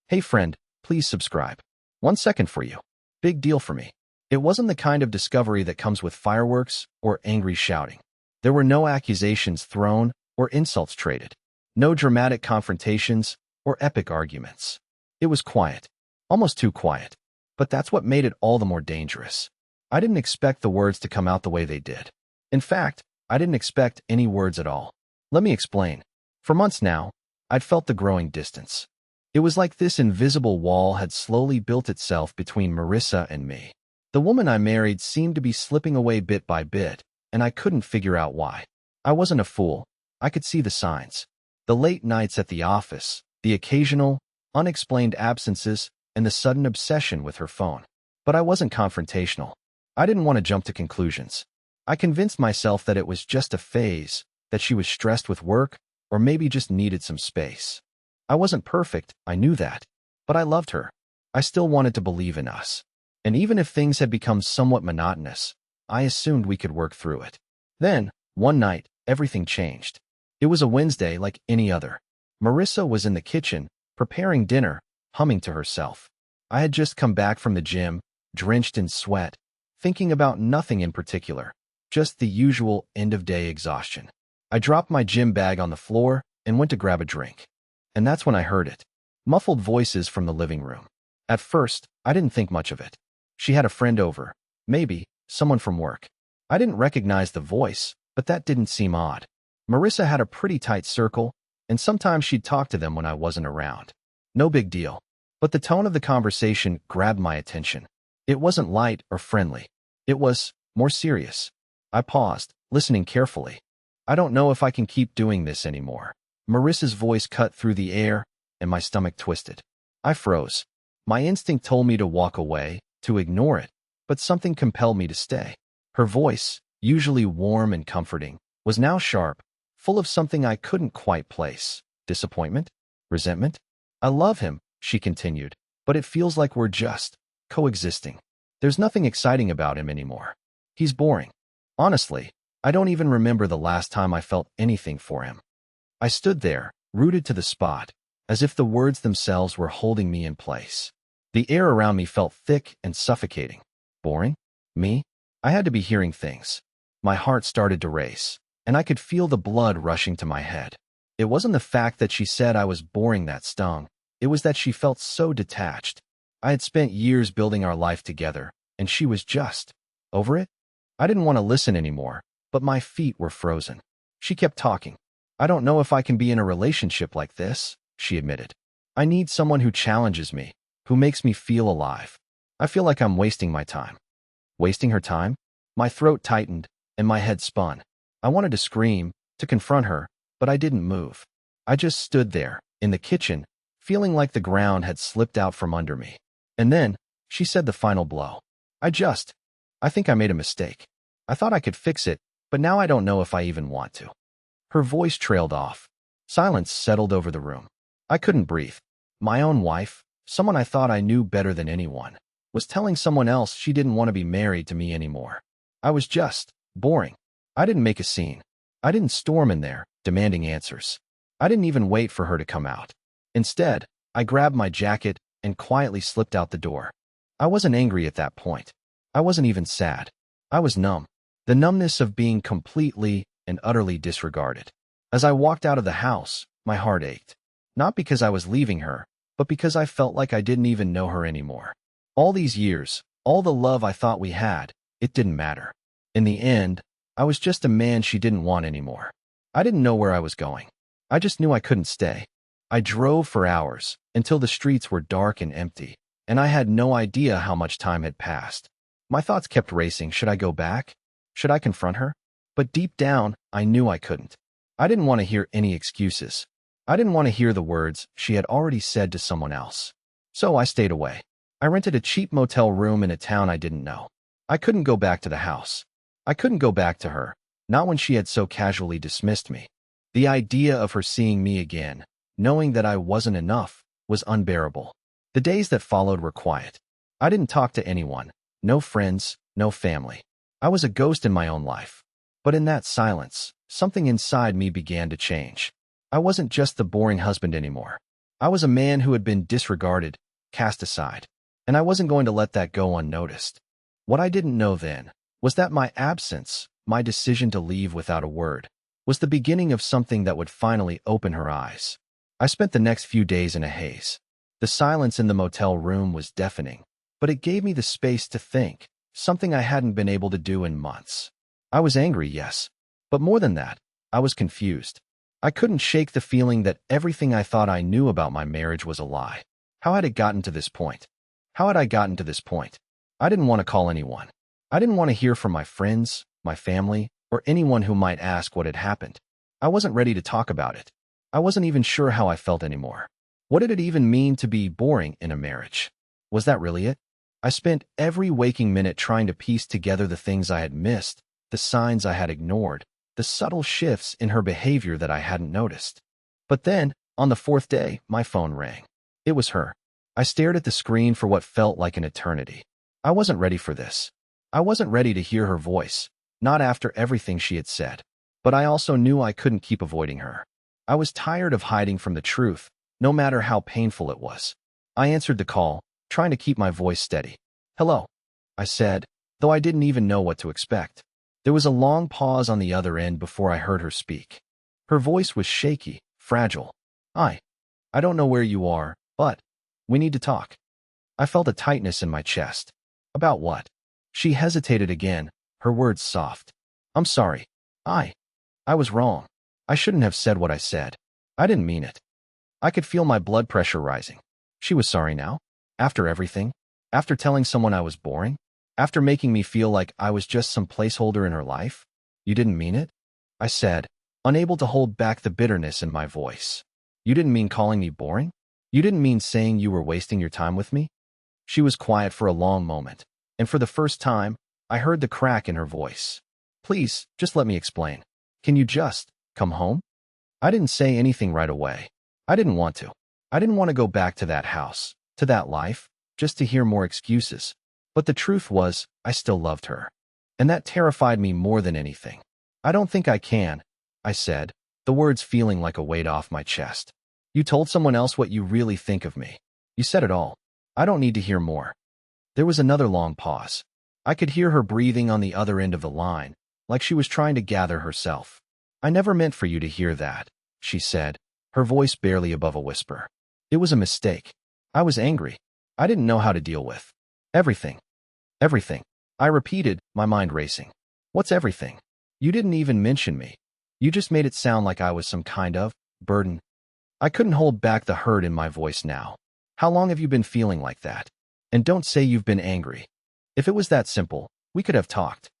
Hey friend, please subscribe. 1 second for you. Big deal for me. It wasn't the kind of discovery that comes with fireworks or angry shouting. There were no accusations thrown or insults traded. No dramatic confrontations or epic arguments. It was quiet. Almost too quiet. But that's what made it all the more dangerous. I didn't expect the words to come out the way they did. In fact, I didn't expect any words at all. Let me explain. For months now, I'd felt the growing distance. It was like this invisible wall had slowly built itself between Marissa and me. The woman I married seemed to be slipping away bit by bit, and I couldn't figure out why. I wasn't a fool. I could see the signs. The late nights at the office, the occasional, unexplained absences, and the sudden obsession with her phone. But I wasn't confrontational. I didn't want to jump to conclusions. I convinced myself that it was just a phase, that she was stressed with work, or maybe just needed some space. I wasn't perfect, I knew that. But I loved her. I still wanted to believe in us. And even if things had become somewhat monotonous, I assumed we could work through it. Then, one night, everything changed. It was a Wednesday like any other. Marissa was in the kitchen, preparing dinner, humming to herself. I had just come back from the gym, drenched in sweat, thinking about nothing in particular, just the usual end-of-day exhaustion. I dropped my gym bag on the floor and went to grab a drink. And that's when I heard it. Muffled voices from the living room. At first, I didn't think much of it. She had a friend over. Maybe, someone from work. I didn't recognize the voice, but that didn't seem odd. Marissa had a pretty tight circle, and sometimes she'd talk to them when I wasn't around. No big deal. But the tone of the conversation grabbed my attention. It wasn't light or friendly. It was more serious. I paused, listening carefully. I don't know if I can keep doing this anymore. Marissa's voice cut through the air, and my stomach twisted. I froze. My instinct told me to walk away, to ignore it, but something compelled me to stay. Her voice, usually warm and comforting, was now sharp, full of something I couldn't quite place. Disappointment? Resentment? I love him, she continued, but it feels like we're just coexisting. There's nothing exciting about him anymore. He's boring. Honestly, I don't even remember the last time I felt anything for him. I stood there, rooted to the spot, as if the words themselves were holding me in place. The air around me felt thick and suffocating. Boring? Me? I had to be hearing things. My heart started to race, and I could feel the blood rushing to my head. It wasn't the fact that she said I was boring that stung. It was that she felt so detached. I had spent years building our life together, and she was just over it. I didn't want to listen anymore, but my feet were frozen. She kept talking. I don't know if I can be in a relationship like this, she admitted. I need someone who challenges me, who makes me feel alive. I feel like I'm wasting my time. Wasting her time? My throat tightened, and my head spun. I wanted to scream, to confront her, but I didn't move. I just stood there, in the kitchen, feeling like the ground had slipped out from under me. And then, she said the final blow. I think I made a mistake. I thought I could fix it, but now I don't know if I even want to. Her voice trailed off. Silence settled over the room. I couldn't breathe. My own wife, someone I thought I knew better than anyone, was telling someone else she didn't want to be married to me anymore. I was just boring. I didn't make a scene. I didn't storm in there, demanding answers. I didn't even wait for her to come out. Instead, I grabbed my jacket and quietly slipped out the door. I wasn't angry at that point. I wasn't even sad. I was numb. The numbness of being completely and utterly disregarded. As I walked out of the house, my heart ached. Not because I was leaving her, but because I felt like I didn't even know her anymore. All these years, all the love I thought we had, it didn't matter. In the end, I was just a man she didn't want anymore. I didn't know where I was going. I just knew I couldn't stay. I drove for hours, until the streets were dark and empty, and I had no idea how much time had passed. My thoughts kept racing. Should I go back? Should I confront her? But deep down, I knew I couldn't. I didn't want to hear any excuses. I didn't want to hear the words she had already said to someone else. So I stayed away. I rented a cheap motel room in a town I didn't know. I couldn't go back to the house. I couldn't go back to her, not when she had so casually dismissed me. The idea of her seeing me again, knowing that I wasn't enough, was unbearable. The days that followed were quiet. I didn't talk to anyone. No friends, no family. I was a ghost in my own life. But in that silence, something inside me began to change. I wasn't just the boring husband anymore. I was a man who had been disregarded, cast aside, and I wasn't going to let that go unnoticed. What I didn't know then was that my absence, my decision to leave without a word, was the beginning of something that would finally open her eyes. I spent the next few days in a haze. The silence in the motel room was deafening, but it gave me the space to think, something I hadn't been able to do in months. I was angry, yes, but more than that, I was confused. I couldn't shake the feeling that everything I thought I knew about my marriage was a lie. How had it gotten to this point? How had I gotten to this point? I didn't want to call anyone. I didn't want to hear from my friends, my family, or anyone who might ask what had happened. I wasn't ready to talk about it. I wasn't even sure how I felt anymore. What did it even mean to be boring in a marriage? Was that really it? I spent every waking minute trying to piece together the things I had missed, the signs I had ignored, the subtle shifts in her behavior that I hadn't noticed. But then, on the fourth day, my phone rang. It was her. I stared at the screen for what felt like an eternity. I wasn't ready for this. I wasn't ready to hear her voice, not after everything she had said. But I also knew I couldn't keep avoiding her. I was tired of hiding from the truth, no matter how painful it was. I answered the call, trying to keep my voice steady. "Hello," I said, though I didn't even know what to expect. There was a long pause on the other end before I heard her speak. Her voice was shaky, fragile. "I don't know where you are, but we need to talk." I felt a tightness in my chest. "About what?" She hesitated again, her words soft. "I'm sorry. I was wrong. I shouldn't have said what I said. I didn't mean it." I could feel my blood pressure rising. She was sorry now? After everything? After telling someone I was boring? After making me feel like I was just some placeholder in her life? "You didn't mean it?" I said, unable to hold back the bitterness in my voice. "You didn't mean calling me boring? You didn't mean saying you were wasting your time with me?" She was quiet for a long moment, and for the first time, I heard the crack in her voice. "Please, just let me explain. Can you just come home?" I didn't say anything right away. I didn't want to. I didn't want to go back to that house, to that life, just to hear more excuses. But the truth was, I still loved her. And that terrified me more than anything. "I don't think I can," I said, the words feeling like a weight off my chest. "You told someone else what you really think of me. You said it all. I don't need to hear more." There was another long pause. I could hear her breathing on the other end of the line, like she was trying to gather herself. "I never meant for you to hear that," she said, her voice barely above a whisper. "It was a mistake. I was angry. I didn't know how to deal with everything." "Everything," I repeated, my mind racing. "What's everything? You didn't even mention me. You just made it sound like I was some kind of burden." I couldn't hold back the hurt in my voice now. "How long have you been feeling like that? And don't say you've been angry. If it was that simple, we could have talked."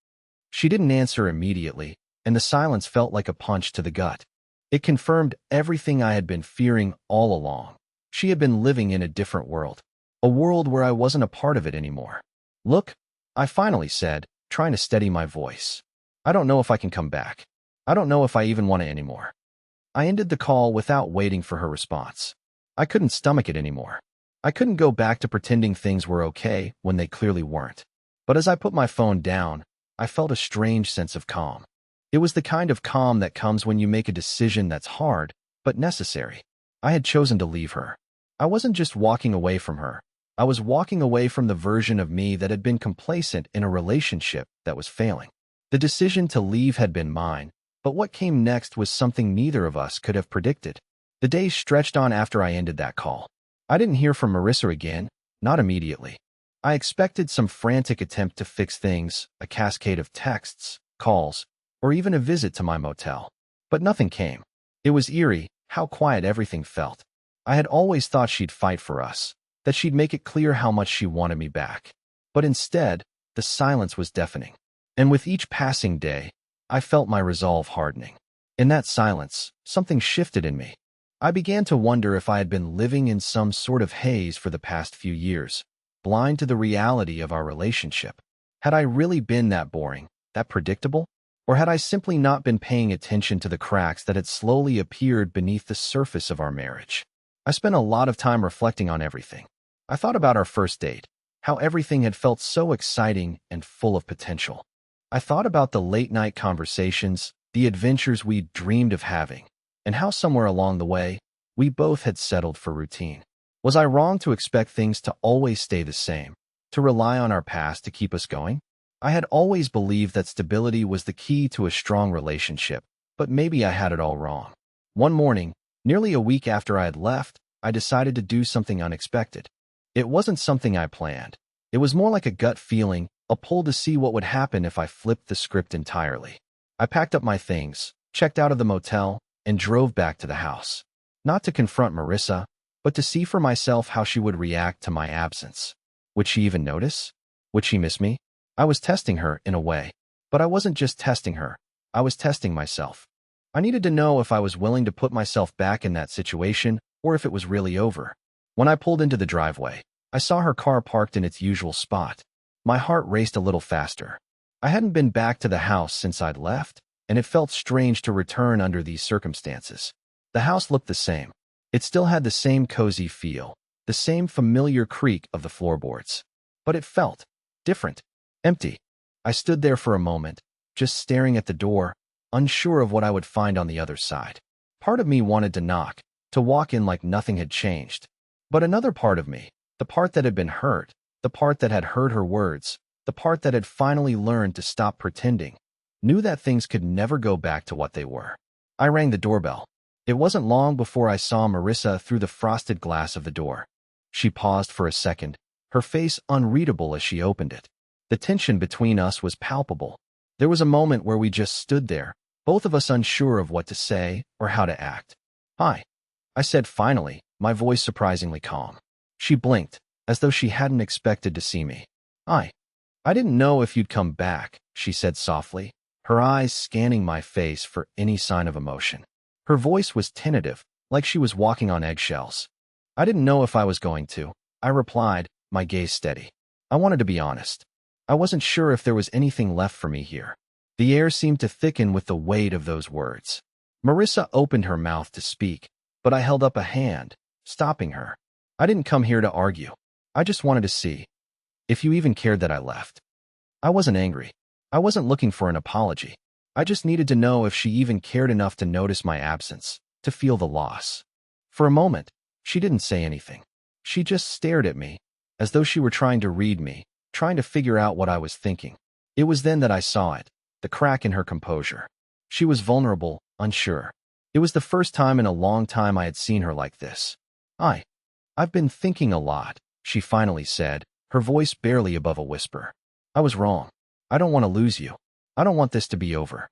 She didn't answer immediately, and the silence felt like a punch to the gut. It confirmed everything I had been fearing all along. She had been living in a different world, a world where I wasn't a part of it anymore. "Look," I finally said, trying to steady my voice. "I don't know if I can come back. I don't know if I even want it anymore." I ended the call without waiting for her response. I couldn't stomach it anymore. I couldn't go back to pretending things were okay when they clearly weren't. But as I put my phone down, I felt a strange sense of calm. It was the kind of calm that comes when you make a decision that's hard, but necessary. I had chosen to leave her. I wasn't just walking away from her. I was walking away from the version of me that had been complacent in a relationship that was failing. The decision to leave had been mine, but what came next was something neither of us could have predicted. The days stretched on after I ended that call. I didn't hear from Marissa again, not immediately. I expected some frantic attempt to fix things, a cascade of texts, calls, or even a visit to my motel. But nothing came. It was eerie, how quiet everything felt. I had always thought she'd fight for us, that she'd make it clear how much she wanted me back. But instead, the silence was deafening. And with each passing day, I felt my resolve hardening. In that silence, something shifted in me. I began to wonder if I had been living in some sort of haze for the past few years, blind to the reality of our relationship. Had I really been that boring, that predictable? Or had I simply not been paying attention to the cracks that had slowly appeared beneath the surface of our marriage? I spent a lot of time reflecting on everything. I thought about our first date, how everything had felt so exciting and full of potential. I thought about the late-night conversations, the adventures we'd dreamed of having, and how somewhere along the way, We both had settled for routine. Was I wrong to expect things to always stay the same, to rely on our past to keep us going? I had always believed that stability was the key to a strong relationship, but maybe I had it all wrong. One morning, nearly a week after I had left, I decided to do something unexpected. It wasn't something I planned. It was more like a gut feeling, a pull to see what would happen if I flipped the script entirely. I packed up my things, checked out of the motel, and drove back to the house. Not to confront Marissa, but to see for myself how she would react to my absence. Would she even notice? Would she miss me? I was testing her in a way. But I wasn't just testing her. I was testing myself. I needed to know if I was willing to put myself back in that situation or if it was really over. When I pulled into the driveway, I saw her car parked in its usual spot. My heart raced a little faster. I hadn't been back to the house since I'd left, and it felt strange to return under these circumstances. The house looked the same. It still had the same cozy feel, the same familiar creak of the floorboards. But it felt different, empty. I stood there for a moment, just staring at the door, unsure of what I would find on the other side. Part of me wanted to knock, to walk in like nothing had changed. But another part of me, the part that had been hurt, the part that had heard her words, the part that had finally learned to stop pretending, knew that things could never go back to what they were. I rang the doorbell. It wasn't long before I saw Marissa through the frosted glass of the door. She paused for a second, her face unreadable as she opened it. The tension between us was palpable. There was a moment where we just stood there, both of us unsure of what to say or how to act. "Hi," I said finally, my voice surprisingly calm. She blinked, as though she hadn't expected to see me. "Hi. I didn't know if you'd come back," she said softly, her eyes scanning my face for any sign of emotion. Her voice was tentative, like she was walking on eggshells. "I didn't know if I was going to," I replied, my gaze steady. I wanted to be honest. I wasn't sure if there was anything left for me here. The air seemed to thicken with the weight of those words. Marissa opened her mouth to speak, but I held up a hand, stopping her. "I didn't come here to argue. I just wanted to see if you even cared that I left." I wasn't angry. I wasn't looking for an apology. I just needed to know if she even cared enough to notice my absence, to feel the loss. For a moment, she didn't say anything. She just stared at me, as though she were trying to read me, trying to figure out what I was thinking. It was then that I saw it, the crack in her composure. She was vulnerable, unsure. It was the first time in a long time I had seen her like this. I've been thinking a lot," she finally said, her voice barely above a whisper. "I was wrong. I don't want to lose you. I don't want this to be over."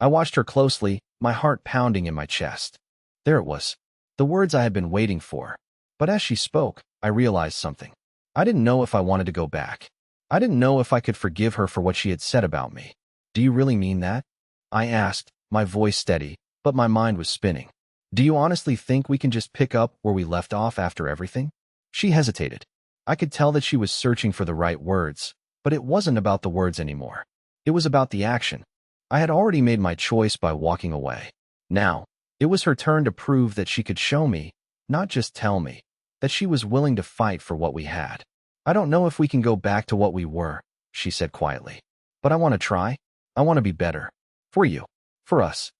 I watched her closely, my heart pounding in my chest. There it was, the words I had been waiting for. But as she spoke, I realized something. I didn't know if I wanted to go back. I didn't know if I could forgive her for what she had said about me. "Do you really mean that?" I asked, my voice steady, but my mind was spinning. "Do you honestly think we can just pick up where we left off after everything?" She hesitated. I could tell that she was searching for the right words, but it wasn't about the words anymore. It was about the action. I had already made my choice by walking away. Now, it was her turn to prove that she could show me, not just tell me, that she was willing to fight for what we had. "I don't know if we can go back to what we were," she said quietly. "But I want to try. I want to be better. For you. For us."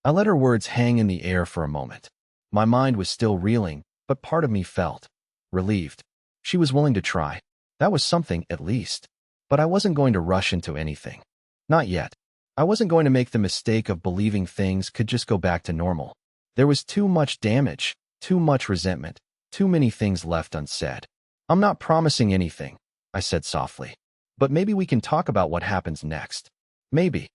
I let her words hang in the air for a moment. My mind was still reeling, but part of me felt relieved. She was willing to try. That was something, at least. But I wasn't going to rush into anything. Not yet. I wasn't going to make the mistake of believing things could just go back to normal. There was too much damage, too much resentment, too many things left unsaid. "I'm not promising anything," I said softly. "But maybe we can talk about what happens next. Maybe."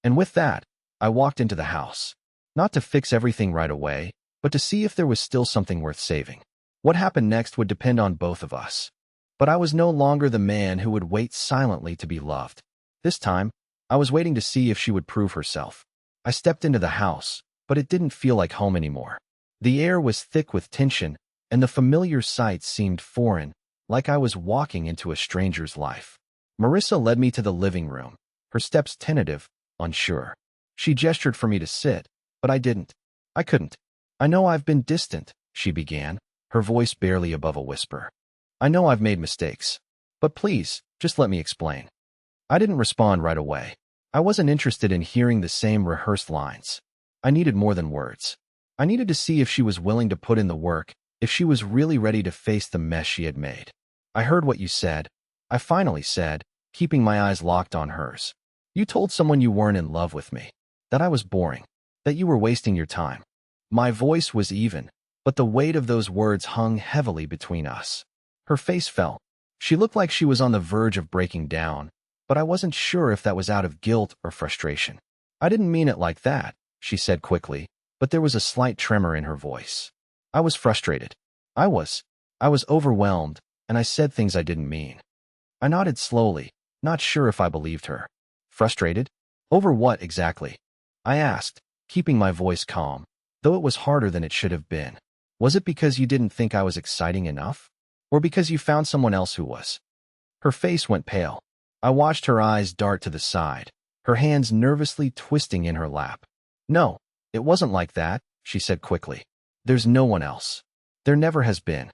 And with that, I walked into the house. Not to fix everything right away, but to see if there was still something worth saving. What happened next would depend on both of us. But I was no longer the man who would wait silently to be loved. This time, I was waiting to see if she would prove herself. I stepped into the house, but it didn't feel like home anymore. The air was thick with tension, and the familiar sights seemed foreign, like I was walking into a stranger's life. Marissa led me to the living room, her steps tentative, unsure. She gestured for me to sit, but I didn't. I couldn't. "I know I've been distant," she began, her voice barely above a whisper. "I know I've made mistakes. But please, just let me explain." I didn't respond right away. I wasn't interested in hearing the same rehearsed lines. I needed more than words. I needed to see if she was willing to put in the work, if she was really ready to face the mess she had made. I heard what you said. I finally said, keeping my eyes locked on hers. You told someone you weren't in love with me, that I was boring, that you were wasting your time. My voice was even, but the weight of those words hung heavily between us. Her face fell. She looked like she was on the verge of breaking down, but I wasn't sure if that was out of guilt or frustration. I didn't mean it like that, she said quickly, but there was a slight tremor in her voice. I was frustrated. I was overwhelmed, and I said things I didn't mean. I nodded slowly, not sure if I believed her. Frustrated? Over what exactly? I asked, keeping my voice calm, though it was harder than it should have been. Was it because you didn't think I was exciting enough? Or because you found someone else who was? Her face went pale. I watched her eyes dart to the side, her hands nervously twisting in her lap. No, it wasn't like that, she said quickly. There's no one else. There never has been.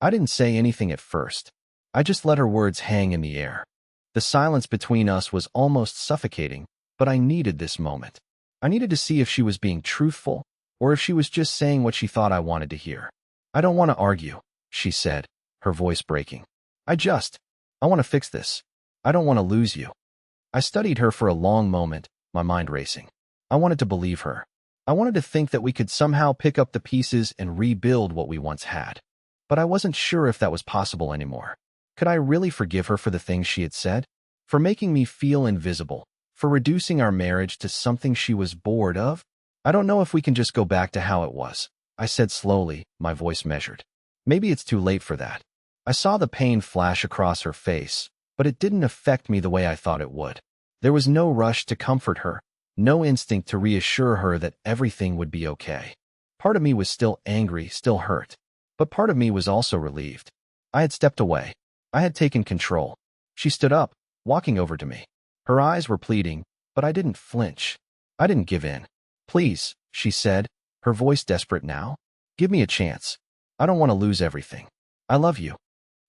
I didn't say anything at first. I just let her words hang in the air. The silence between us was almost suffocating, but I needed this moment. I needed to see if she was being truthful, or if she was just saying what she thought I wanted to hear. I don't want to argue, she said, her voice breaking. I want to fix this. I don't want to lose you. I studied her for a long moment, my mind racing. I wanted to believe her. I wanted to think that we could somehow pick up the pieces and rebuild what we once had. But I wasn't sure if that was possible anymore. Could I really forgive her for the things she had said? For making me feel invisible? For reducing our marriage to something she was bored of? I don't know if we can just go back to how it was, I said slowly, my voice measured. Maybe it's too late for that. I saw the pain flash across her face, but it didn't affect me the way I thought it would. There was no rush to comfort her, no instinct to reassure her that everything would be okay. Part of me was still angry, still hurt, but part of me was also relieved. I had stepped away. I had taken control. She stood up, walking over to me. Her eyes were pleading, but I didn't flinch. I didn't give in. Please, she said, her voice desperate now. Give me a chance. I don't want to lose everything. I love you.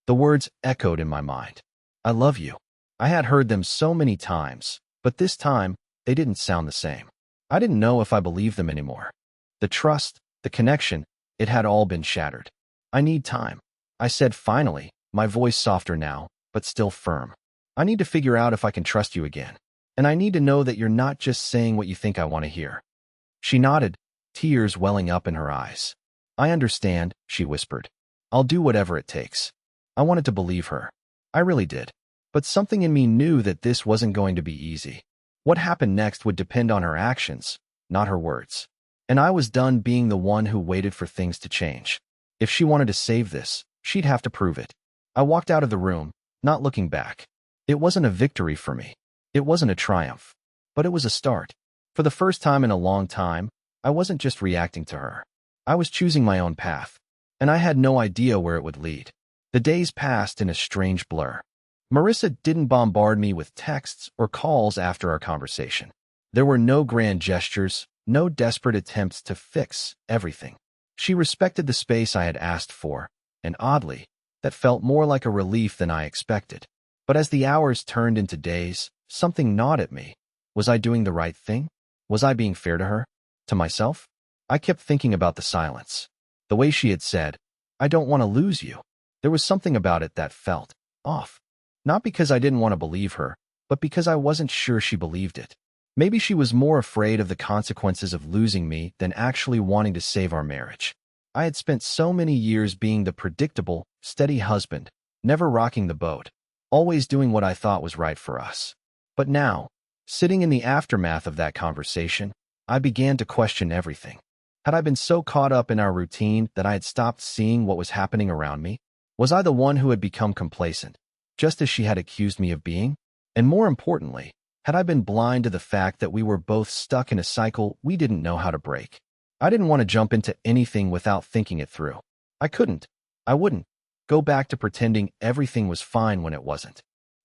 The words echoed in my mind. I love you. I had heard them so many times, but this time, they didn't sound the same. I didn't know if I believed them anymore. The trust, the connection, it had all been shattered. I need time, I said finally, my voice softer now, but still firm. I need to figure out if I can trust you again. And I need to know that you're not just saying what you think I want to hear. She nodded, tears welling up in her eyes. I understand, she whispered. I'll do whatever it takes. I wanted to believe her. I really did. But something in me knew that this wasn't going to be easy. What happened next would depend on her actions, not her words. And I was done being the one who waited for things to change. If she wanted to save this, she'd have to prove it. I walked out of the room, not looking back. It wasn't a victory for me. It wasn't a triumph. But it was a start. For the first time in a long time, I wasn't just reacting to her. I was choosing my own path. And I had no idea where it would lead. The days passed in a strange blur. Marissa didn't bombard me with texts or calls after our conversation. There were no grand gestures, no desperate attempts to fix everything. She respected the space I had asked for, and oddly, that felt more like a relief than I expected. But as the hours turned into days, something gnawed at me. Was I doing the right thing? Was I being fair to her? To myself? I kept thinking about the silence. The way she had said, I don't want to lose you. There was something about it that felt off. Not because I didn't want to believe her, but because I wasn't sure she believed it. Maybe she was more afraid of the consequences of losing me than actually wanting to save our marriage. I had spent so many years being the predictable, steady husband, never rocking the boat, always doing what I thought was right for us. But now, sitting in the aftermath of that conversation, I began to question everything. Had I been so caught up in our routine that I had stopped seeing what was happening around me? Was I the one who had become complacent, just as she had accused me of being? And more importantly, had I been blind to the fact that we were both stuck in a cycle we didn't know how to break? I didn't want to jump into anything without thinking it through. I wouldn't go back to pretending everything was fine when it wasn't.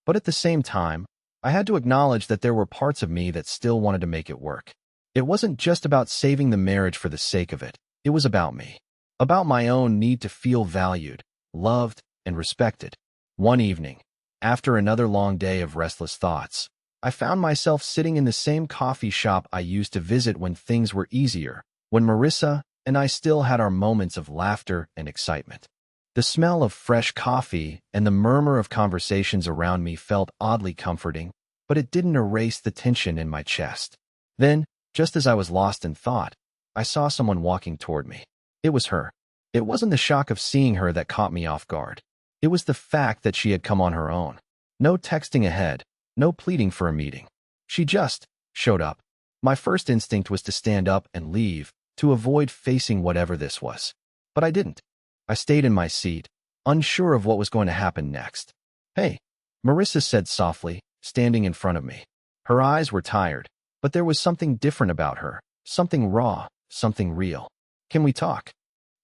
But at the same time, I had to acknowledge that there were parts of me that still wanted to make it work. It wasn't just about saving the marriage for the sake of it. It was about me. About my own need to feel valued, loved, and respected. One evening, after another long day of restless thoughts, I found myself sitting in the same coffee shop I used to visit when things were easier, when Marissa, and I still had our moments of laughter and excitement. The smell of fresh coffee and the murmur of conversations around me felt oddly comforting, but it didn't erase the tension in my chest. Then, just as I was lost in thought, I saw someone walking toward me. It was her. It wasn't the shock of seeing her that caught me off guard. It was the fact that she had come on her own. No texting ahead, no pleading for a meeting. She just showed up. My first instinct was to stand up and leave, to avoid facing whatever this was. But I didn't. I stayed in my seat, unsure of what was going to happen next. "Hey," Marissa said softly, standing in front of me. Her eyes were tired, but there was something different about her, something raw, something real. "Can we talk?"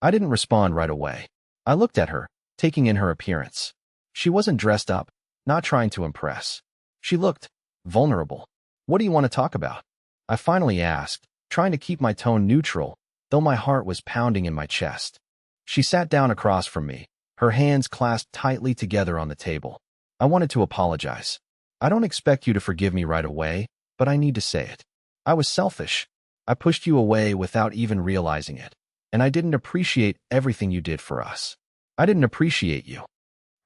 I didn't respond right away. I looked at her, taking in her appearance. She wasn't dressed up, not trying to impress. She looked vulnerable. "What do you want to talk about?" I finally asked, trying to keep my tone neutral, though my heart was pounding in my chest. She sat down across from me, her hands clasped tightly together on the table. I wanted to apologize. "I don't expect you to forgive me right away, but I need to say it. I was selfish. I pushed you away without even realizing it, and I didn't appreciate everything you did for us. I didn't appreciate you."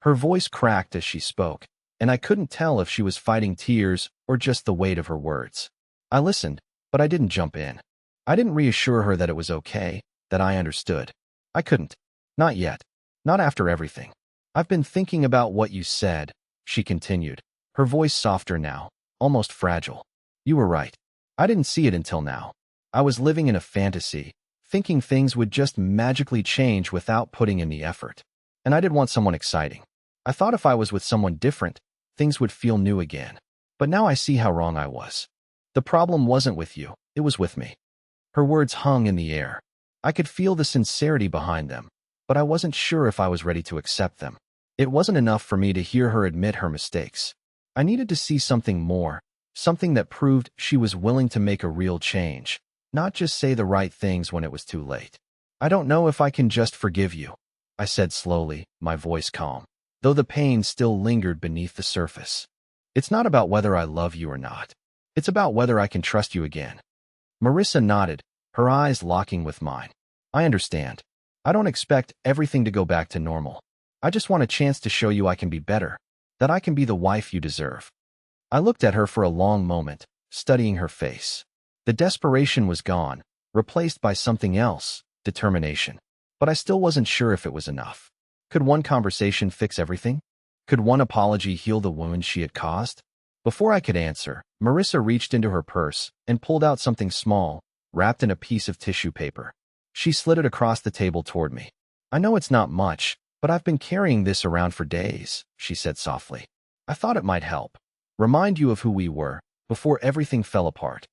Her voice cracked as she spoke, and I couldn't tell if she was fighting tears or just the weight of her words. I listened, but I didn't jump in. I didn't reassure her that it was okay, that I understood. I couldn't. Not yet. Not after everything. "I've been thinking about what you said," she continued, her voice softer now, almost fragile. "You were right. I didn't see it until now. I was living in a fantasy, thinking things would just magically change without putting in the effort. And I did want someone exciting. I thought if I was with someone different, things would feel new again. But now I see how wrong I was. The problem wasn't with you, it was with me." Her words hung in the air. I could feel the sincerity behind them, but I wasn't sure if I was ready to accept them. It wasn't enough for me to hear her admit her mistakes. I needed to see something more, something that proved she was willing to make a real change, not just say the right things when it was too late. "I don't know if I can just forgive you," I said slowly, my voice calm, though the pain still lingered beneath the surface. "It's not about whether I love you or not. It's about whether I can trust you again." Marissa nodded, her eyes locking with mine. "I understand. I don't expect everything to go back to normal. I just want a chance to show you I can be better, that I can be the wife you deserve." I looked at her for a long moment, studying her face. The desperation was gone, replaced by something else, determination. But I still wasn't sure if it was enough. Could one conversation fix everything? Could one apology heal the wound she had caused? Before I could answer, Marissa reached into her purse and pulled out something small, wrapped in a piece of tissue paper. She slid it across the table toward me. "I know it's not much, but I've been carrying this around for days," she said softly. "I thought it might help. Remind you of who we were, before everything fell apart."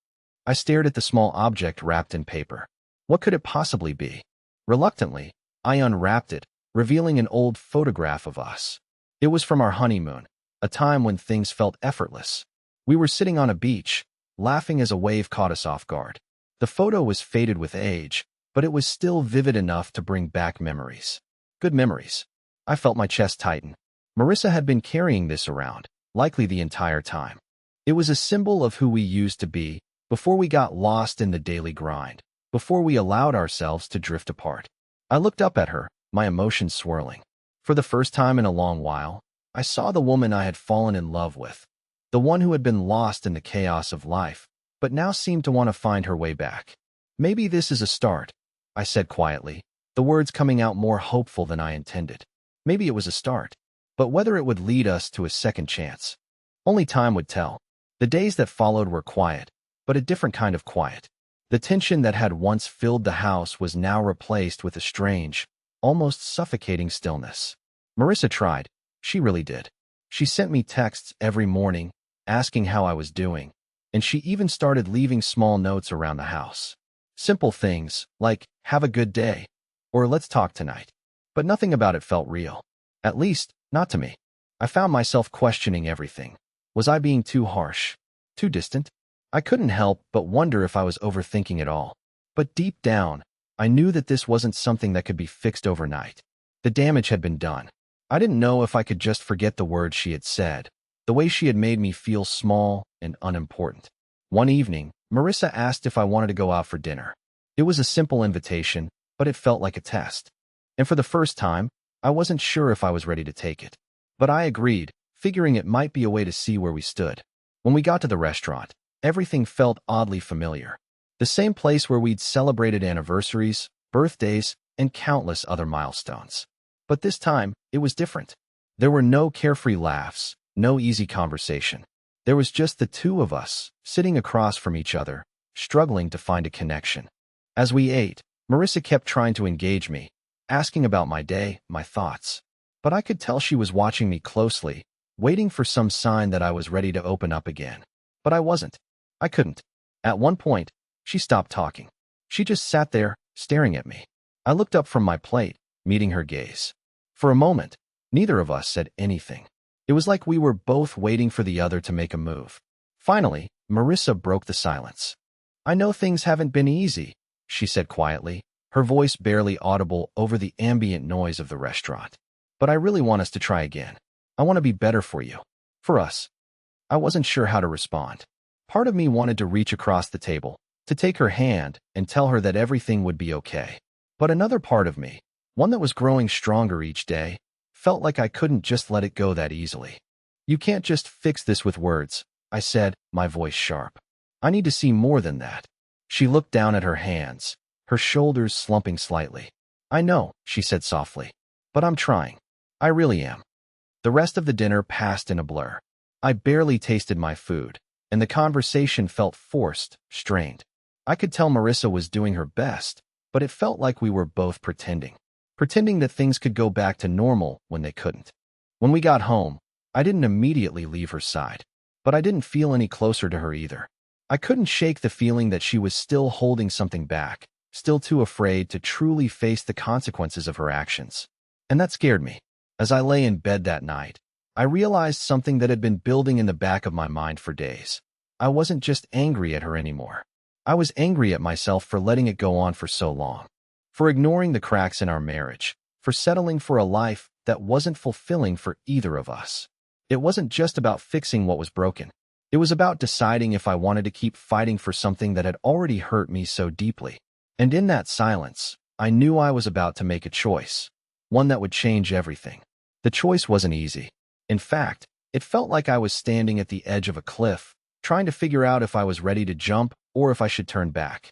I stared at the small object wrapped in paper. What could it possibly be? Reluctantly, I unwrapped it, revealing an old photograph of us. It was from our honeymoon, a time when things felt effortless. We were sitting on a beach, laughing as a wave caught us off guard. The photo was faded with age, but it was still vivid enough to bring back memories. Good memories. I felt my chest tighten. Marissa had been carrying this around, likely the entire time. It was a symbol of who we used to be, before we got lost in the daily grind, before we allowed ourselves to drift apart. I looked up at her, my emotions swirling. For the first time in a long while, I saw the woman I had fallen in love with, the one who had been lost in the chaos of life, but now seemed to want to find her way back. "Maybe this is a start," I said quietly, the words coming out more hopeful than I intended. Maybe it was a start, but whether it would lead us to a second chance, only time would tell. The days that followed were quiet, but a different kind of quiet. The tension that had once filled the house was now replaced with a strange, almost suffocating stillness. Marissa tried. She really did. She sent me texts every morning, asking how I was doing, and she even started leaving small notes around the house. Simple things, like, "Have a good day," or "Let's talk tonight." But nothing about it felt real. At least, not to me. I found myself questioning everything. Was I being too harsh? Too distant? I couldn't help but wonder if I was overthinking it all. But deep down, I knew that this wasn't something that could be fixed overnight. The damage had been done. I didn't know if I could just forget the words she had said, the way she had made me feel small and unimportant. One evening, Marissa asked if I wanted to go out for dinner. It was a simple invitation, but it felt like a test. And for the first time, I wasn't sure if I was ready to take it. But I agreed, figuring it might be a way to see where we stood. When we got to the restaurant, everything felt oddly familiar. The same place where we'd celebrated anniversaries, birthdays, and countless other milestones. But this time, it was different. There were no carefree laughs, no easy conversation. There was just the two of us, sitting across from each other, struggling to find a connection. As we ate, Marissa kept trying to engage me, asking about my day, my thoughts. But I could tell she was watching me closely, waiting for some sign that I was ready to open up again. But I wasn't. I couldn't. At one point, she stopped talking. She just sat there, staring at me. I looked up from my plate, meeting her gaze. For a moment, neither of us said anything. It was like we were both waiting for the other to make a move. Finally, Marissa broke the silence. "I know things haven't been easy," she said quietly, her voice barely audible over the ambient noise of the restaurant. "But I really want us to try again. I want to be better for you. For us." I wasn't sure how to respond. Part of me wanted to reach across the table, to take her hand and tell her that everything would be okay. But another part of me, one that was growing stronger each day, felt like I couldn't just let it go that easily. "You can't just fix this with words," I said, my voice sharp. "I need to see more than that." She looked down at her hands, her shoulders slumping slightly. "I know," she said softly, "but I'm trying. I really am." The rest of the dinner passed in a blur. I barely tasted my food, and the conversation felt forced, strained. I could tell Marissa was doing her best, but it felt like we were both pretending that things could go back to normal when they couldn't. When we got home, I didn't immediately leave her side, but I didn't feel any closer to her either. I couldn't shake the feeling that she was still holding something back, still too afraid to truly face the consequences of her actions. And that scared me. As I lay in bed that night, I realized something that had been building in the back of my mind for days. I wasn't just angry at her anymore. I was angry at myself for letting it go on for so long, for ignoring the cracks in our marriage, for settling for a life that wasn't fulfilling for either of us. It wasn't just about fixing what was broken. It was about deciding if I wanted to keep fighting for something that had already hurt me so deeply. And in that silence, I knew I was about to make a choice, one that would change everything. The choice wasn't easy. In fact, it felt like I was standing at the edge of a cliff, trying to figure out if I was ready to jump or if I should turn back.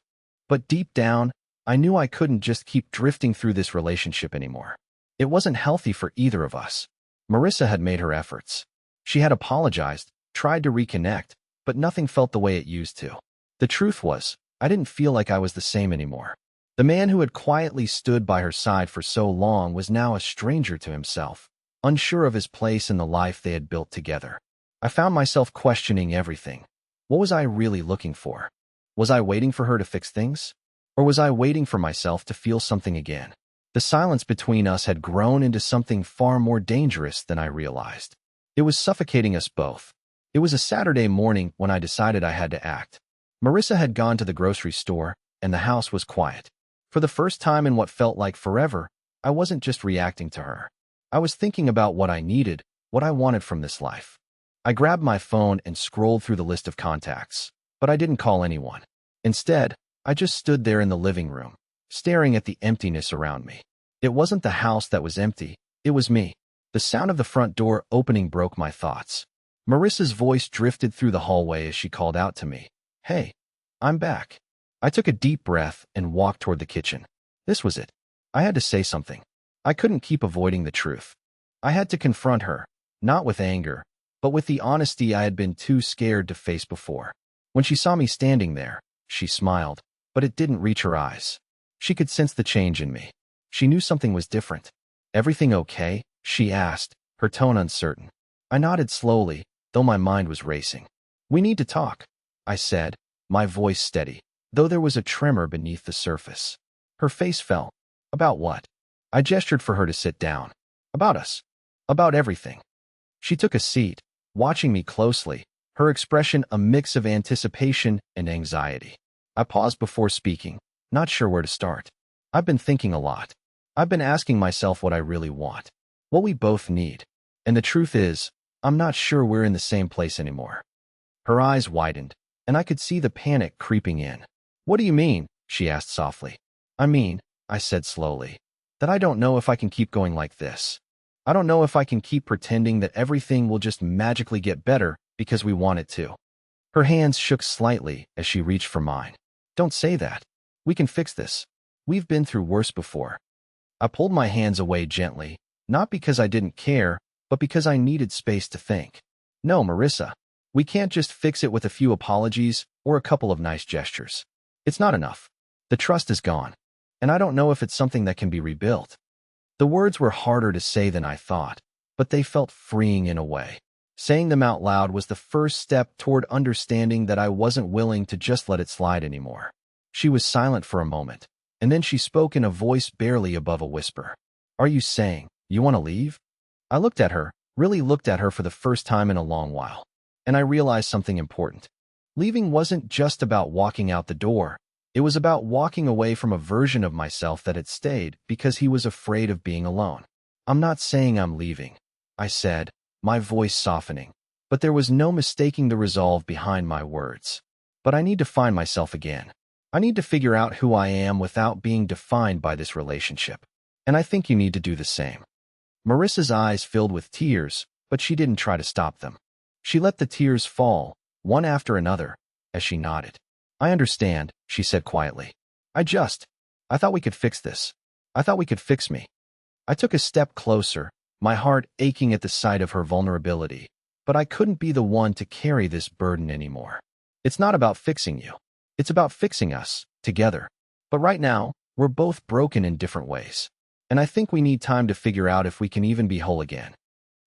But deep down, I knew I couldn't just keep drifting through this relationship anymore. It wasn't healthy for either of us. Marissa had made her efforts. She had apologized, tried to reconnect, but nothing felt the way it used to. The truth was, I didn't feel like I was the same anymore. The man who had quietly stood by her side for so long was now a stranger to himself, unsure of his place in the life they had built together. I found myself questioning everything. What was I really looking for? Was I waiting for her to fix things? Or was I waiting for myself to feel something again? The silence between us had grown into something far more dangerous than I realized. It was suffocating us both. It was a Saturday morning when I decided I had to act. Marissa had gone to the grocery store, and the house was quiet. For the first time in what felt like forever, I wasn't just reacting to her. I was thinking about what I needed, what I wanted from this life. I grabbed my phone and scrolled through the list of contacts, but I didn't call anyone. Instead, I just stood there in the living room, staring at the emptiness around me. It wasn't the house that was empty, it was me. The sound of the front door opening broke my thoughts. Marissa's voice drifted through the hallway as she called out to me, "Hey, I'm back." I took a deep breath and walked toward the kitchen. This was it. I had to say something. I couldn't keep avoiding the truth. I had to confront her, not with anger, but with the honesty I had been too scared to face before. When she saw me standing there, she smiled, but it didn't reach her eyes. She could sense the change in me. She knew something was different. "Everything okay?" she asked, her tone uncertain. I nodded slowly, though my mind was racing. "We need to talk," I said, my voice steady, though there was a tremor beneath the surface. Her face fell. "About what?" I gestured for her to sit down. "About us. About everything." She took a seat, watching me closely, her expression a mix of anticipation and anxiety. I paused before speaking, not sure where to start. "I've been thinking a lot. I've been asking myself what I really want, what we both need. And the truth is, I'm not sure we're in the same place anymore." Her eyes widened, and I could see the panic creeping in. "What do you mean?" she asked softly. I mean, I said slowly, that I don't know if I can keep going like this. I don't know if I can keep pretending that everything will just magically get better because we want it to. Her hands shook slightly as she reached for mine. Don't say that. We can fix this. We've been through worse before. I pulled my hands away gently, not because I didn't care, but because I needed space to think. No, Marissa. We can't just fix it with a few apologies or a couple of nice gestures. It's not enough. The trust is gone, and I don't know if it's something that can be rebuilt. The words were harder to say than I thought, but they felt freeing in a way. Saying them out loud was the first step toward understanding that I wasn't willing to just let it slide anymore. She was silent for a moment, and then she spoke in a voice barely above a whisper. Are you saying you want to leave? I looked at her, really looked at her for the first time in a long while, and I realized something important. Leaving wasn't just about walking out the door. It was about walking away from a version of myself that had stayed because he was afraid of being alone. I'm not saying I'm leaving, I said, my voice softening, but there was no mistaking the resolve behind my words. But I need to find myself again. I need to figure out who I am without being defined by this relationship. And I think you need to do the same. Marissa's eyes filled with tears, but she didn't try to stop them. She let the tears fall, one after another, as she nodded. I understand, she said quietly. I thought we could fix this. I thought we could fix me. I took a step closer, my heart aching at the sight of her vulnerability, but I couldn't be the one to carry this burden anymore. It's not about fixing you. It's about fixing us, together. But right now, we're both broken in different ways. And I think we need time to figure out if we can even be whole again.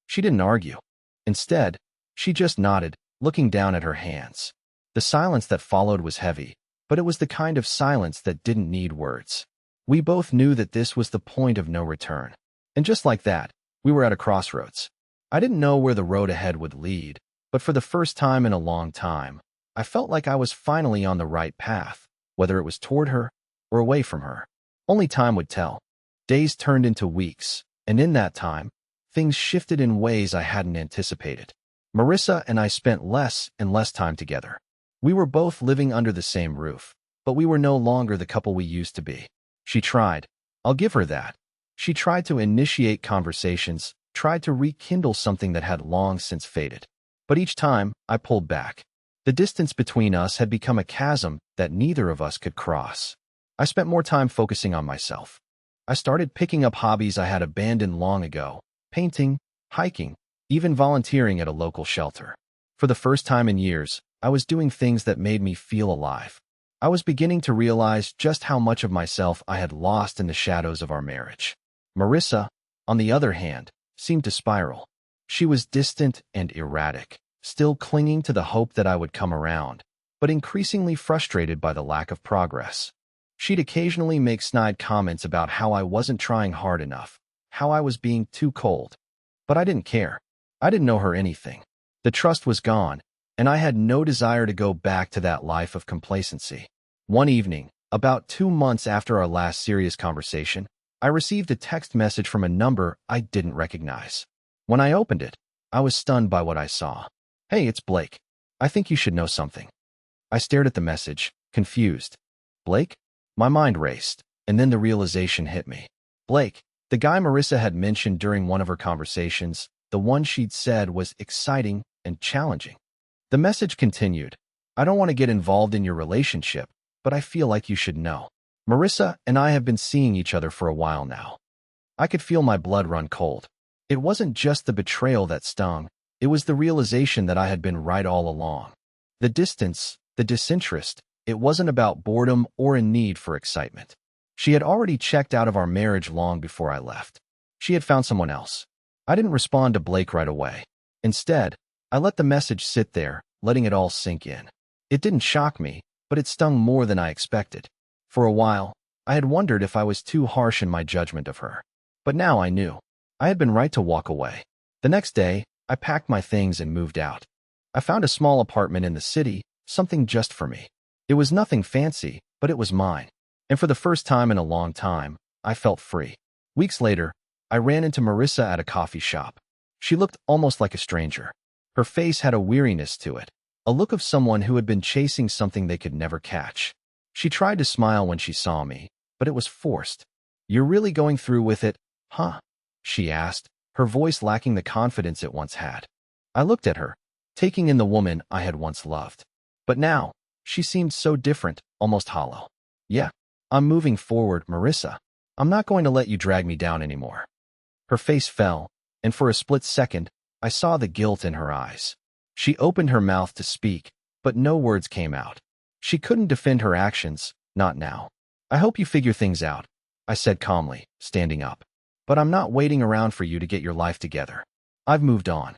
She didn't argue. Instead, she just nodded, looking down at her hands. The silence that followed was heavy, but it was the kind of silence that didn't need words. We both knew that this was the point of no return. And just like that, we were at a crossroads. I didn't know where the road ahead would lead, but for the first time in a long time, I felt like I was finally on the right path, whether it was toward her or away from her. Only time would tell. Days turned into weeks, and in that time, things shifted in ways I hadn't anticipated. Marissa and I spent less and less time together. We were both living under the same roof, but we were no longer the couple we used to be. She tried. I'll give her that. She tried to initiate conversations, tried to rekindle something that had long since faded. But each time, I pulled back. The distance between us had become a chasm that neither of us could cross. I spent more time focusing on myself. I started picking up hobbies I had abandoned long ago, painting, hiking, even volunteering at a local shelter. For the first time in years, I was doing things that made me feel alive. I was beginning to realize just how much of myself I had lost in the shadows of our marriage. Marissa, on the other hand, seemed to spiral. She was distant and erratic, still clinging to the hope that I would come around, but increasingly frustrated by the lack of progress. She'd occasionally make snide comments about how I wasn't trying hard enough, how I was being too cold. But I didn't care. I didn't know her anything. The trust was gone, and I had no desire to go back to that life of complacency. One evening, about 2 months after our last serious conversation, I received a text message from a number I didn't recognize. When I opened it, I was stunned by what I saw. Hey, it's Blake. I think you should know something. I stared at the message, confused. Blake? My mind raced, and then the realization hit me. Blake, the guy Marissa had mentioned during one of her conversations, the one she'd said was exciting and challenging. The message continued. I don't want to get involved in your relationship, but I feel like you should know. Marissa and I have been seeing each other for a while now. I could feel my blood run cold. It wasn't just the betrayal that stung. It was the realization that I had been right all along. The distance, the disinterest, it wasn't about boredom or a need for excitement. She had already checked out of our marriage long before I left. She had found someone else. I didn't respond to Blake right away. Instead, I let the message sit there, letting it all sink in. It didn't shock me, but it stung more than I expected. For a while, I had wondered if I was too harsh in my judgment of her. But now I knew. I had been right to walk away. The next day, I packed my things and moved out. I found a small apartment in the city, something just for me. It was nothing fancy, but it was mine. And for the first time in a long time, I felt free. Weeks later, I ran into Marissa at a coffee shop. She looked almost like a stranger. Her face had a weariness to it, a look of someone who had been chasing something they could never catch. She tried to smile when she saw me, but it was forced. "You're really going through with it, huh?" she asked, her voice lacking the confidence it once had. I looked at her, taking in the woman I had once loved. But now, she seemed so different, almost hollow. "Yeah, I'm moving forward, Marissa. I'm not going to let you drag me down anymore." Her face fell, and for a split second, I saw the guilt in her eyes. She opened her mouth to speak, but no words came out. She couldn't defend her actions, not now. "I hope you figure things out," I said calmly, standing up. "But I'm not waiting around for you to get your life together. I've moved on."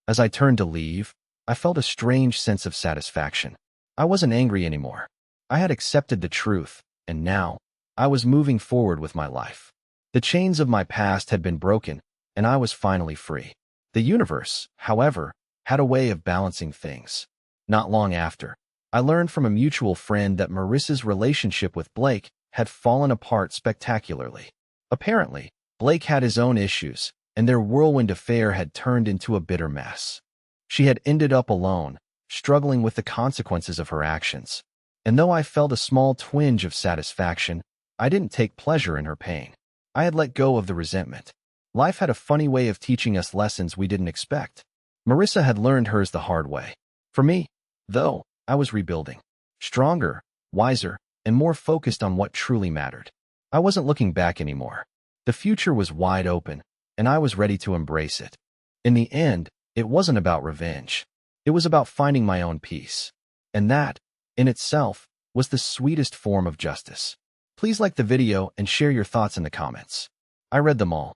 As I turned to leave, I felt a strange sense of satisfaction. I wasn't angry anymore. I had accepted the truth, and now, I was moving forward with my life. The chains of my past had been broken, and I was finally free. The universe, however, had a way of balancing things. Not long after, I learned from a mutual friend that Marissa's relationship with Blake had fallen apart spectacularly. Apparently, Blake had his own issues, and their whirlwind affair had turned into a bitter mess. She had ended up alone, struggling with the consequences of her actions. And though I felt a small twinge of satisfaction, I didn't take pleasure in her pain. I had let go of the resentment. Life had a funny way of teaching us lessons we didn't expect. Marissa had learned hers the hard way. For me, though, I was rebuilding. Stronger, wiser, and more focused on what truly mattered. I wasn't looking back anymore. The future was wide open, and I was ready to embrace it. In the end, it wasn't about revenge. It was about finding my own peace. And that, in itself, was the sweetest form of justice. Please like the video and share your thoughts in the comments. I read them all.